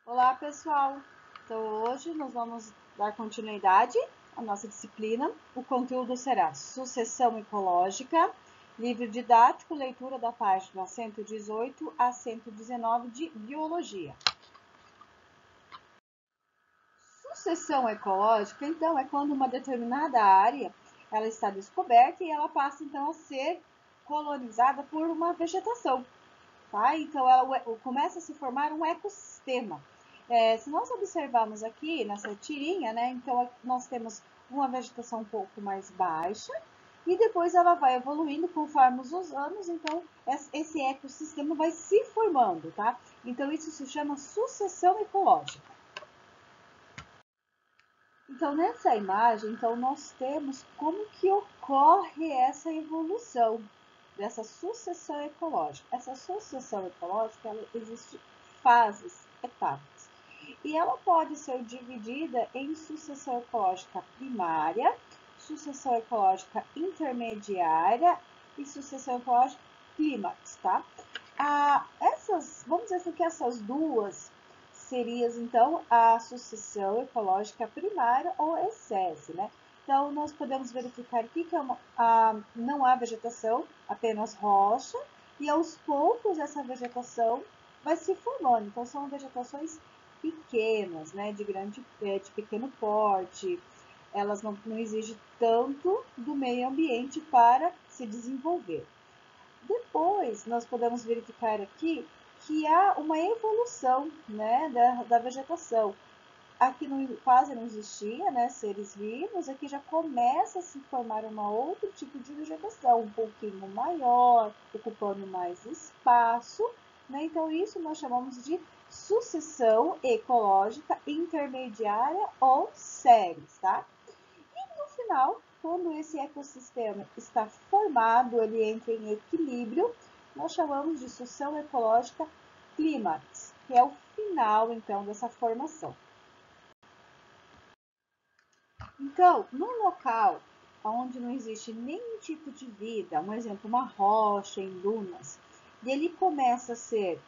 Olá, pessoal! Então, hoje nós vamos dar continuidade à nossa disciplina. O conteúdo será Sucessão Ecológica, livro didático, leitura da página 118 a 119 de Biologia. Sucessão ecológica, então, é quando uma determinada área ela está descoberta e ela passa, então, a ser colonizada por uma vegetação. Tá? Então, ela começa a se formar um ecossistema. Se nós observarmos aqui nessa tirinha, né, então nós temos uma vegetação um pouco mais baixa e depois ela vai evoluindo conforme os anos, então esse ecossistema vai se formando, tá? Então isso se chama sucessão ecológica. Então nessa imagem, então nós temos como que ocorre essa evolução dessa sucessão ecológica. Essa sucessão ecológica, ela existe fases, etapas. E ela pode ser dividida em sucessão ecológica primária, sucessão ecológica intermediária e sucessão ecológica clímax, tá? Vamos dizer assim que essas duas seriam, então, a sucessão ecológica primária ou ESS, né? Então, nós podemos verificar aqui que não há vegetação, apenas rocha, e aos poucos essa vegetação vai se formando. Então, são vegetações pequenas, né, de pequeno porte, elas não exigem tanto do meio ambiente para se desenvolver. Depois, nós podemos verificar aqui que há uma evolução, né, da vegetação. Aqui quase não existia, né, seres vivos, aqui já começa a se formar outro tipo de vegetação, um pouquinho maior, ocupando mais espaço, né? Então isso nós chamamos de sucessão ecológica intermediária ou séries, tá? E no final, quando esse ecossistema está formado, ele entra em equilíbrio, nós chamamos de sucessão ecológica clímax, que é o final, então, dessa formação. Então, num local onde não existe nenhum tipo de vida, um exemplo, uma rocha em dunas, e ele começa a ser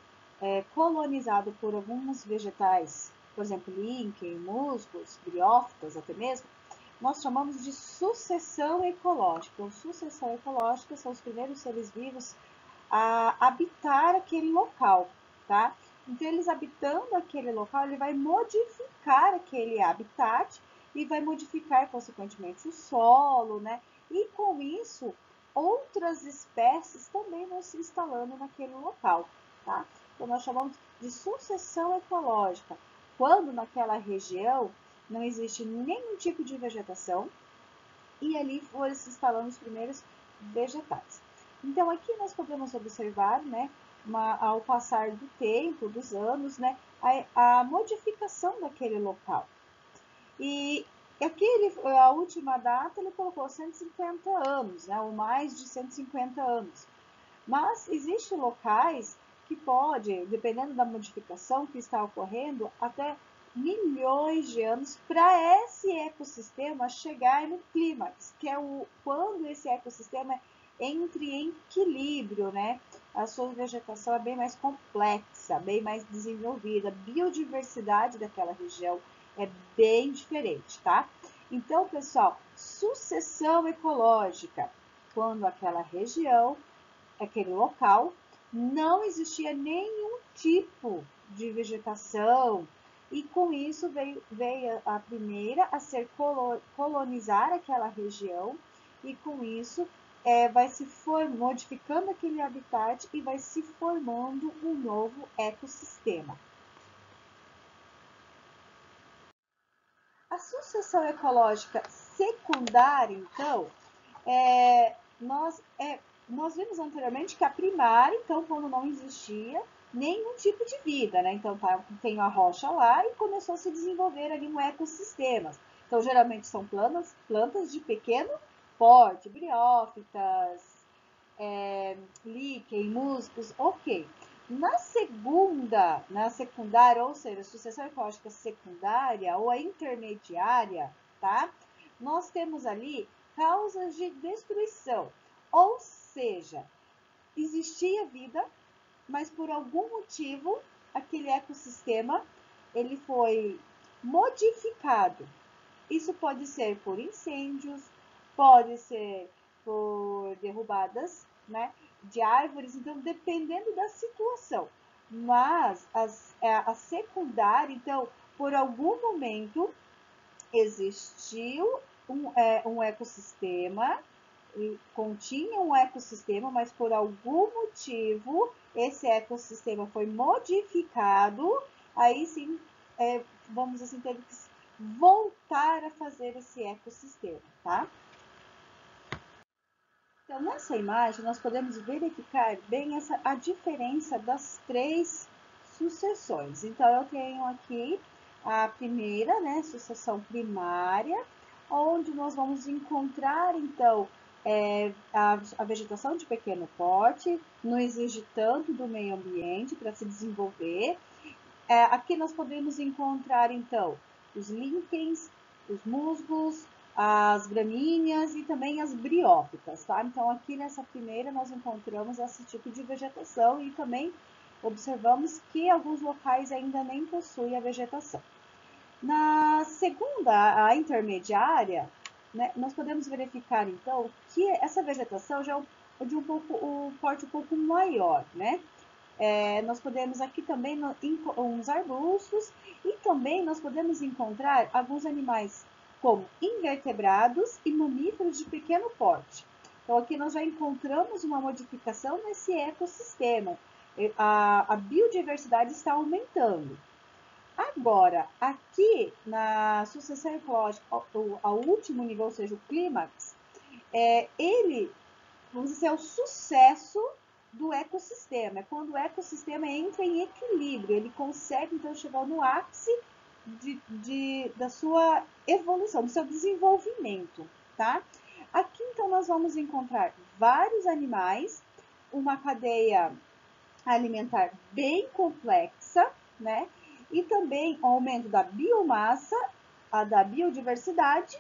colonizado por alguns vegetais, por exemplo, líquen, musgos, briófitas até mesmo, nós chamamos de sucessão ecológica. Então, sucessão ecológica são os primeiros seres vivos a habitar aquele local, tá? Então, eles habitando aquele local, ele vai modificar aquele habitat e vai modificar, consequentemente, o solo, né? E com isso, outras espécies também vão se instalando naquele local, tá? Então, nós chamamos de sucessão ecológica, quando naquela região não existe nenhum tipo de vegetação e ali foram se instalando os primeiros vegetais. Então, aqui nós podemos observar, né, ao passar do tempo, dos anos, né, a modificação daquele local. E aqui, a última data, ele colocou 150 anos, né, ou mais de 150 anos. Mas existem locais que pode, dependendo da modificação que está ocorrendo, até milhões de anos para esse ecossistema chegar no clímax, que é quando esse ecossistema entre em equilíbrio, né? A sua vegetação é bem mais complexa, bem mais desenvolvida, a biodiversidade daquela região é bem diferente, tá? Então, pessoal, sucessão ecológica, quando aquela região, aquele local, não existia nenhum tipo de vegetação e com isso veio a primeira a ser colonizar aquela região e com isso vai se modificando aquele habitat e vai se formando um novo ecossistema. A sucessão ecológica secundária, então, nós vimos anteriormente que a primária, então, quando não existia nenhum tipo de vida, né? Então, tem a rocha lá e começou a se desenvolver ali um ecossistema. Então, geralmente são plantas de pequeno porte, briófitas, líquen, musgos, ok. Na secundária, ou seja, a sucessão ecológica secundária ou a intermediária, tá? Nós temos ali causas de destruição, ou seja, existia vida, mas por algum motivo aquele ecossistema ele foi modificado. Isso pode ser por incêndios, pode ser por derrubadas, né, de árvores, então dependendo da situação. Mas a secundária, então, por algum momento existiu um ecossistema, continha um ecossistema, mas por algum motivo esse ecossistema foi modificado, aí sim, vamos assim, ter que voltar a fazer esse ecossistema, tá? Então, nessa imagem, nós podemos verificar bem a diferença das três sucessões. Então, eu tenho aqui a primeira, né, sucessão primária, onde nós vamos encontrar, então, a vegetação de pequeno porte, não exige tanto do meio ambiente para se desenvolver. Aqui nós podemos encontrar, então, os líquens, os musgos, as gramíneas e também as briófitas, tá? Então, aqui nessa primeira nós encontramos esse tipo de vegetação e também observamos que alguns locais ainda nem possuem a vegetação. Na segunda, a intermediária, né, nós podemos verificar, então, que essa vegetação já é de um porte um pouco maior, né? Nós podemos aqui também uns arbustos e também nós podemos encontrar alguns animais como invertebrados e mamíferos de pequeno porte. Então aqui nós já encontramos uma modificação nesse ecossistema. A biodiversidade está aumentando. Agora, aqui na sucessão ecológica, ao último nível, ou seja, o clímax, ele, vamos dizer, é o sucesso do ecossistema. É quando o ecossistema entra em equilíbrio, ele consegue, então, chegar no ápice da sua evolução, do seu desenvolvimento, tá? Aqui, então, nós vamos encontrar vários animais, uma cadeia alimentar bem complexa, né? E também o aumento da biomassa, da biodiversidade,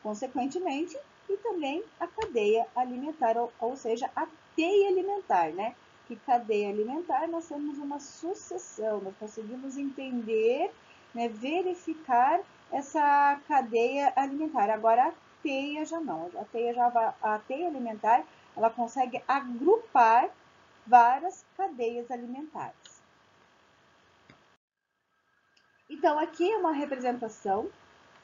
consequentemente, e também a cadeia alimentar, ou seja, a teia alimentar, né? Que cadeia alimentar, nós temos uma sucessão, nós conseguimos entender, né, verificar essa cadeia alimentar. Agora, a teia já não, a teia alimentar, ela consegue agrupar várias cadeias alimentares. Então, aqui é uma representação,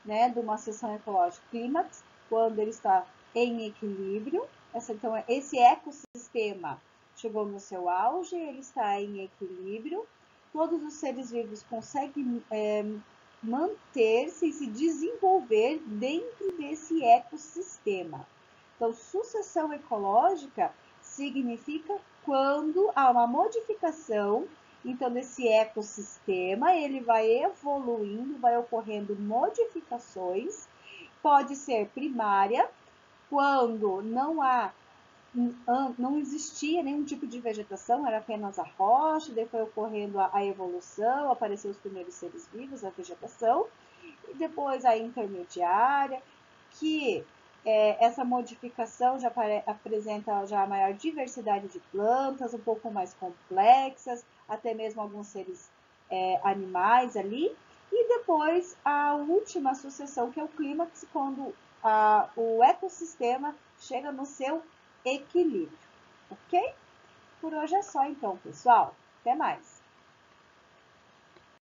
né, de uma seção ecológica clímax, quando ele está em equilíbrio. Então, esse ecossistema chegou no seu auge, ele está em equilíbrio. Todos os seres vivos conseguem manter-se e se desenvolver dentro desse ecossistema. Então, sucessão ecológica significa quando há uma modificação, então, nesse ecossistema, ele vai evoluindo, vai ocorrendo modificações, pode ser primária, quando não existia nenhum tipo de vegetação, era apenas a rocha, daí foi ocorrendo a evolução, apareceram os primeiros seres vivos, a vegetação, e depois a intermediária, que essa modificação já apresenta já a maior diversidade de plantas, um pouco mais complexas, até mesmo alguns seres animais ali, e depois a última sucessão, que é o clímax, quando o ecossistema chega no seu equilíbrio, ok? Por hoje é só então, pessoal. Até mais!